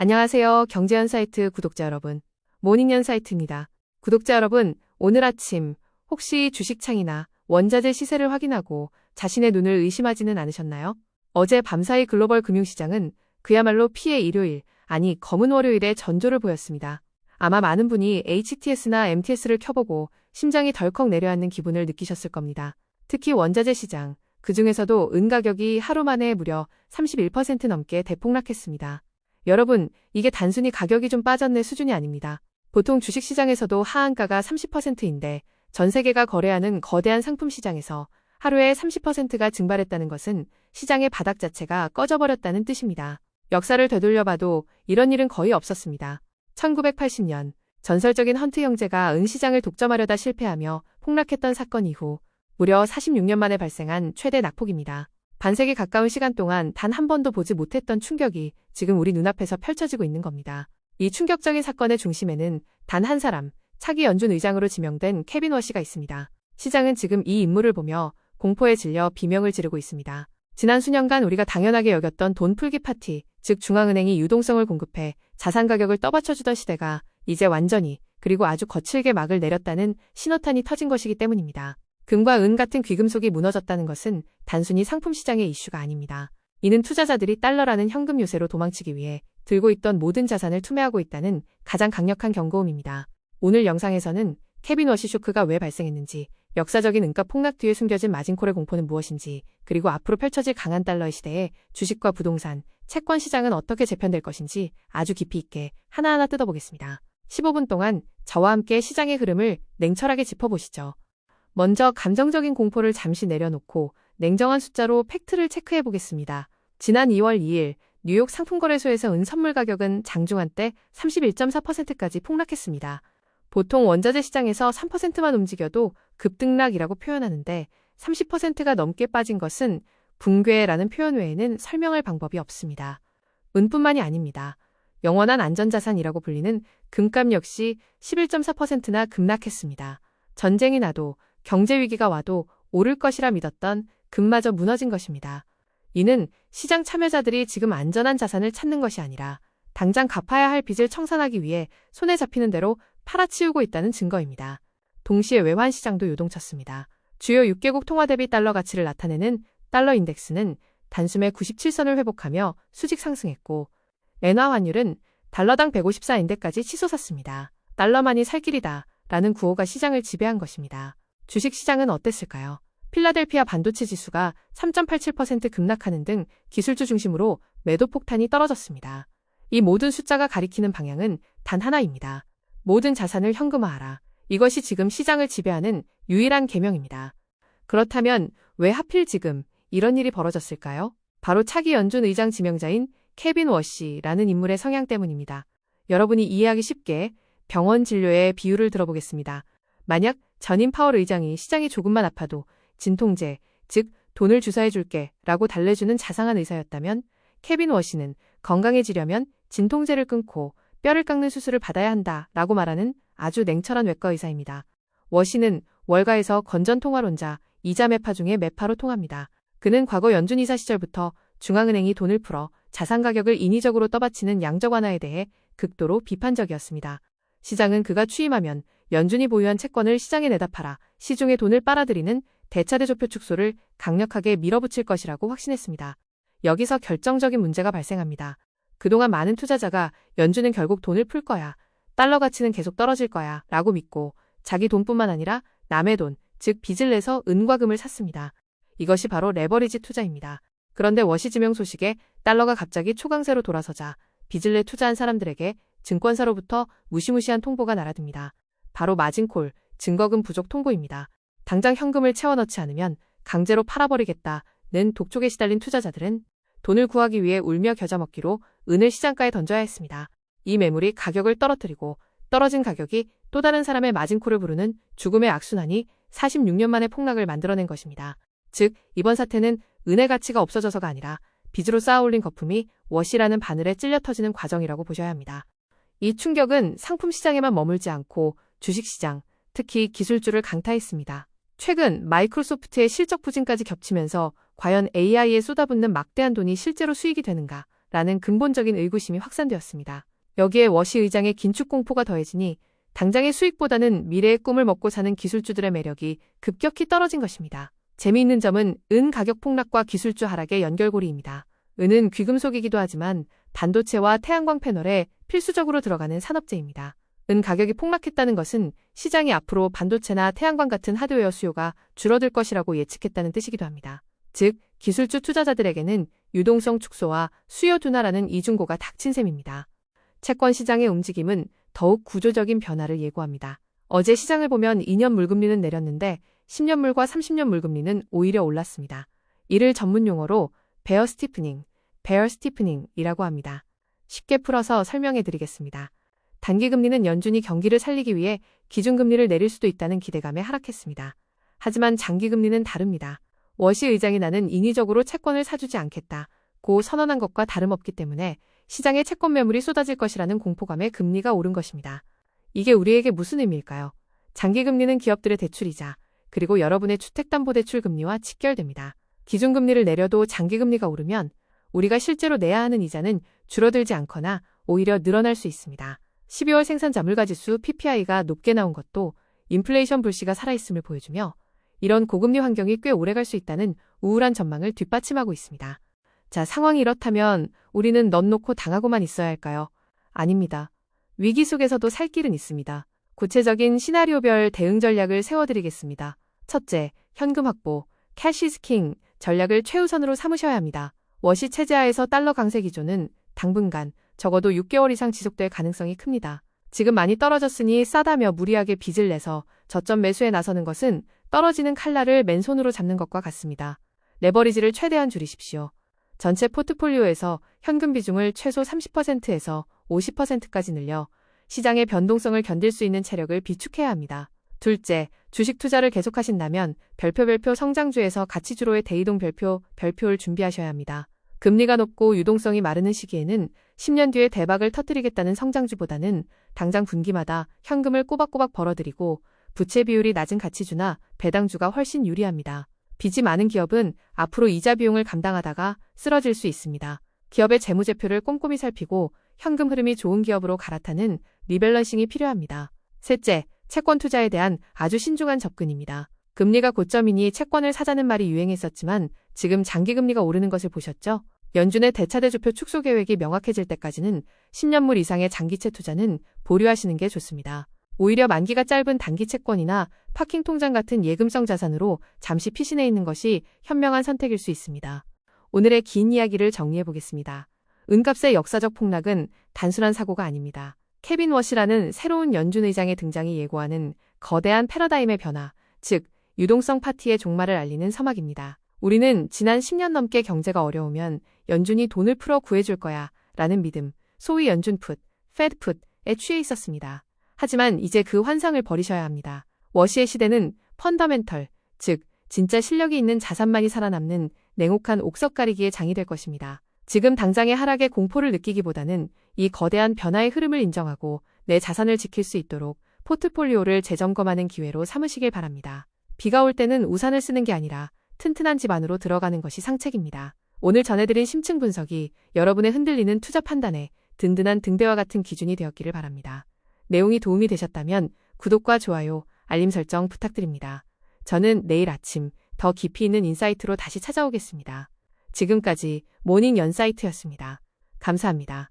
안녕하세요. 경제연 사이트 구독자 여러분. 모닝연 사이트입니다. 구독자 여러분, 오늘 아침 혹시 주식창이나 원자재 시세를 확인하고 자신의 눈을 의심하지는 않으셨나요? 어제 밤사이 글로벌 금융시장은 그야말로 피해 일요일, 아니 검은 월요일에 전조를 보였습니다. 아마 많은 분이 HTS나 MTS를 켜보고 심장이 덜컥 내려앉는 기분을 느끼셨을 겁니다. 특히 원자재 시장, 그중에서도 은 가격이 하루 만에 무려 31% 넘게 대폭락했습니다. 여러분, 이게 단순히 가격이 좀 빠졌네 수준이 아닙니다. 보통 주식시장에서도 하한가가 30%인데 전 세계가 거래하는 거대한 상품 시장에서 하루에 30%가 증발했다는 것은 시장의 바닥 자체가 꺼져버렸다는 뜻입니다. 역사를 되돌려봐도 이런 일은 거의 없었습니다. 1980년, 전설적인 헌트 형제가 은 시장을 독점하려다 실패하며 폭락했던 사건 이후 무려 46년 만에 발생한 최대 낙폭입니다. 반세기 가까운 시간 동안 단 한 번도 보지 못했던 충격이 지금 우리 눈앞에서 펼쳐지고 있는 겁니다. 이 충격적인 사건의 중심에는 단 한 사람, 차기 연준 의장으로 지명된 케빈 워시가 있습니다. 시장은 지금 이 인물을 보며 공포에 질려 비명을 지르고 있습니다. 지난 수년간 우리가 당연하게 여겼던 돈 풀기 파티, 즉 중앙은행이 유동성을 공급해 자산 가격을 떠받쳐주던 시대가 이제 완전히 그리고 아주 거칠게 막을 내렸다는 신호탄이 터진 것이기 때문입니다. 금과 은 같은 귀금속이 무너졌다는 것은 단순히 상품 시장의 이슈가 아닙니다. 이는 투자자들이 달러라는 현금 요새로 도망치기 위해 들고 있던 모든 자산을 투매하고 있다는 가장 강력한 경고음입니다. 오늘 영상에서는 케빈 워시 쇼크가 왜 발생했는지, 역사적인 은가 폭락 뒤에 숨겨진 마진콜의 공포는 무엇인지, 그리고 앞으로 펼쳐질 강한 달러의 시대에 주식과 부동산, 채권 시장은 어떻게 재편될 것인지 아주 깊이 있게 하나하나 뜯어보겠습니다. 15분 동안 저와 함께 시장의 흐름을 냉철하게 짚어보시죠. 먼저 감정적인 공포를 잠시 내려놓고 냉정한 숫자로 팩트를 체크해 보겠습니다. 지난 2월 2일 뉴욕 상품거래소에서 은 선물 가격은 장중한 때 31.4%까지 폭락했습니다. 보통 원자재 시장에서 3%만 움직여도 급등락이라고 표현하는데 30%가 넘게 빠진 것은 붕괴라는 표현 외에는 설명할 방법이 없습니다. 은뿐만이 아닙니다. 영원한 안전자산이라고 불리는 금값 역시 11.4%나 급락했습니다. 전쟁이 나도 경제위기가 와도 오를 것이라 믿었던 금마저 무너진 것입니다. 이는 시장 참여자들이 지금 안전한 자산을 찾는 것이 아니라 당장 갚아야 할 빚을 청산하기 위해 손에 잡히는 대로 팔아치우고 있다는 증거입니다. 동시에 외환시장도 요동쳤습니다. 주요 6개국 통화 대비 달러 가치를 나타내는 달러 인덱스는 단숨에 97선을 회복하며 수직 상승했고 엔화 환율은 달러당 154엔대까지 치솟았습니다. 달러만이 살 길이다 라는 구호가 시장을 지배한 것입니다. 주식시장은 어땠을까요? 필라델피아 반도체 지수가 3.87% 급락하는 등 기술주 중심으로 매도 폭탄이 떨어졌습니다. 이 모든 숫자가 가리키는 방향은 단 하나입니다. 모든 자산을 현금화하라. 이것이 지금 시장을 지배하는 유일한 계명입니다. 그렇다면 왜 하필 지금 이런 일이 벌어졌을까요? 바로 차기 연준 의장 지명자인 케빈 워시라는 인물의 성향 때문입니다. 여러분이 이해하기 쉽게 병원 진료의 비유를 들어보겠습니다. 만약 전임 파월 의장이 시장이 조금만 아파도 진통제, 즉 돈을 주사해줄게 라고 달래주는 자상한 의사였다면 케빈 워시는 건강해지려면 진통제를 끊고 뼈를 깎는 수술을 받아야 한다 라고 말하는 아주 냉철한 외과 의사입니다. 워시는 월가에서 건전통화론자, 이자 매파 중에 매파로 통합니다. 그는 과거 연준 이사 시절부터 중앙은행이 돈을 풀어 자산 가격을 인위적으로 떠받치는 양적 완화에 대해 극도로 비판적이었습니다. 시장은 그가 취임하면 연준이 보유한 채권을 시장에 내다 팔아 시중에 돈을 빨아들이는 대차대조표 축소를 강력하게 밀어붙일 것이라고 확신했습니다. 여기서 결정적인 문제가 발생합니다. 그동안 많은 투자자가 연준은 결국 돈을 풀 거야, 달러 가치는 계속 떨어질 거야 라고 믿고 자기 돈뿐만 아니라 남의 돈, 즉 빚을 내서 은과 금을 샀습니다. 이것이 바로 레버리지 투자입니다. 그런데 워시 지명 소식에 달러가 갑자기 초강세로 돌아서자 빚을 내 투자한 사람들에게 증권사로부터 무시무시한 통보가 날아듭니다. 바로 마진콜, 증거금 부족 통보입니다. 당장 현금을 채워넣지 않으면 강제로 팔아버리겠다는 독촉에 시달린 투자자들은 돈을 구하기 위해 울며 겨자 먹기로 은을 시장가에 던져야 했습니다. 이 매물이 가격을 떨어뜨리고 떨어진 가격이 또 다른 사람의 마진콜을 부르는 죽음의 악순환이 46년 만에 폭락을 만들어낸 것입니다. 즉, 이번 사태는 은의 가치가 없어져서가 아니라 빚으로 쌓아올린 거품이 워시라는 바늘에 찔려 터지는 과정이라고 보셔야 합니다. 이 충격은 상품 시장에만 머물지 않고 주식시장, 특히 기술주를 강타했습니다. 최근 마이크로소프트의 실적 부진까지 겹치면서 과연 AI에 쏟아붓는 막대한 돈이 실제로 수익이 되는가? 라는 근본적인 의구심이 확산되었습니다. 여기에 워시 의장의 긴축 공포가 더해지니 당장의 수익보다는 미래의 꿈을 먹고 사는 기술주들의 매력이 급격히 떨어진 것입니다. 재미있는 점은 은 가격 폭락과 기술주 하락의 연결고리입니다. 은은 귀금속이기도 하지만 반도체와 태양광 패널에 필수적으로 들어가는 산업재입니다. 은 가격이 폭락했다는 것은 시장이 앞으로 반도체나 태양광 같은 하드웨어 수요가 줄어들 것이라고 예측했다는 뜻이기도 합니다. 즉, 기술주 투자자들에게는 유동성 축소와 수요 둔화라는 이중고가 닥친 셈입니다. 채권 시장의 움직임은 더욱 구조적인 변화를 예고합니다. 어제 시장을 보면 2년 물금리는 내렸는데 10년 물과 30년 물금리는 오히려 올랐습니다. 이를 전문 용어로 베어 스티프닝이라고 합니다. 쉽게 풀어서 설명해 드리겠습니다. 단기금리는 연준이 경기를 살리기 위해 기준금리를 내릴 수도 있다는 기대감에 하락했습니다. 하지만 장기금리는 다릅니다. 워시 의장이 나는 인위적으로 채권을 사주지 않겠다고 선언한 것과 다름없기 때문에 시장에 채권 매물이 쏟아질 것이라는 공포감에 금리가 오른 것입니다. 이게 우리에게 무슨 의미일까요? 장기금리는 기업들의 대출이자 그리고 여러분의 주택담보대출 금리와 직결됩니다. 기준금리를 내려도 장기금리가 오르면 우리가 실제로 내야 하는 이자는 줄어들지 않거나 오히려 늘어날 수 있습니다. 12월 생산자물가지수 PPI가 높게 나온 것도 인플레이션 불씨가 살아있음을 보여주며 이런 고금리 환경이 꽤 오래갈 수 있다는 우울한 전망을 뒷받침하고 있습니다. 자, 상황이 이렇다면 우리는 넌 놓고 당하고만 있어야 할까요? 아닙니다. 위기 속에서도 살 길은 있습니다. 구체적인 시나리오별 대응 전략을 세워드리겠습니다. 첫째, 현금 확보, 캐시 is king 전략을 최우선으로 삼으셔야 합니다. 워시 체제하에서 달러 강세 기조는 당분간 적어도 6개월 이상 지속될 가능성이 큽니다. 지금 많이 떨어졌으니 싸다며 무리하게 빚을 내서 저점 매수에 나서는 것은 떨어지는 칼날을 맨손으로 잡는 것과 같습니다. 레버리지를 최대한 줄이십시오. 전체 포트폴리오에서 현금 비중을 최소 30%에서 50%까지 늘려 시장의 변동성을 견딜 수 있는 체력을 비축해야 합니다. 둘째, 주식 투자를 계속하신다면 별표 성장주에서 가치주로의 대이동 별표를 준비하셔야 합니다. 금리가 높고 유동성이 마르는 시기에는 10년 뒤에 대박을 터뜨리겠다는 성장주보다는 당장 분기마다 현금을 꼬박꼬박 벌어들이고 부채 비율이 낮은 가치주나 배당주가 훨씬 유리합니다. 빚이 많은 기업은 앞으로 이자 비용을 감당하다가 쓰러질 수 있습니다. 기업의 재무제표를 꼼꼼히 살피고 현금 흐름이 좋은 기업으로 갈아타는 리밸런싱이 필요합니다. 셋째, 채권 투자에 대한 아주 신중한 접근입니다. 금리가 고점이니 채권을 사자는 말이 유행했었지만 지금 장기금리가 오르는 것을 보셨죠? 연준의 대차대조표 축소 계획이 명확해질 때까지는 10년물 이상의 장기채 투자는 보류하시는 게 좋습니다. 오히려 만기가 짧은 단기 채권이나 파킹 통장 같은 예금성 자산으로 잠시 피신해 있는 것이 현명한 선택일 수 있습니다. 오늘의 긴 이야기를 정리해 보겠습니다. 은값의 역사적 폭락은 단순한 사고가 아닙니다. 케빈 워시라는 새로운 연준 의장의 등장이 예고하는 거대한 패러다임의 변화, 즉 유동성 파티의 종말을 알리는 서막입니다. 우리는 지난 10년 넘게 경제가 어려우면 연준이 돈을 풀어 구해줄 거야 라는 믿음, 소위 연준 풋, 페드 풋에 취해 있었습니다. 하지만 이제 그 환상을 버리셔야 합니다. 워시의 시대는 펀더멘털, 즉 진짜 실력이 있는 자산만이 살아남는 냉혹한 옥석가리기의 장이 될 것입니다. 지금 당장의 하락의 공포를 느끼기보다는 이 거대한 변화의 흐름을 인정하고 내 자산을 지킬 수 있도록 포트폴리오를 재점검하는 기회로 삼으시길 바랍니다. 비가 올 때는 우산을 쓰는 게 아니라 튼튼한 집 안으로 들어가는 것이 상책입니다. 오늘 전해드린 심층 분석이 여러분의 흔들리는 투자 판단에 든든한 등대와 같은 기준이 되었기를 바랍니다. 내용이 도움이 되셨다면 구독과 좋아요, 알림 설정 부탁드립니다. 저는 내일 아침 더 깊이 있는 인사이트로 다시 찾아오겠습니다. 지금까지 모닝 연사이트였습니다. 감사합니다.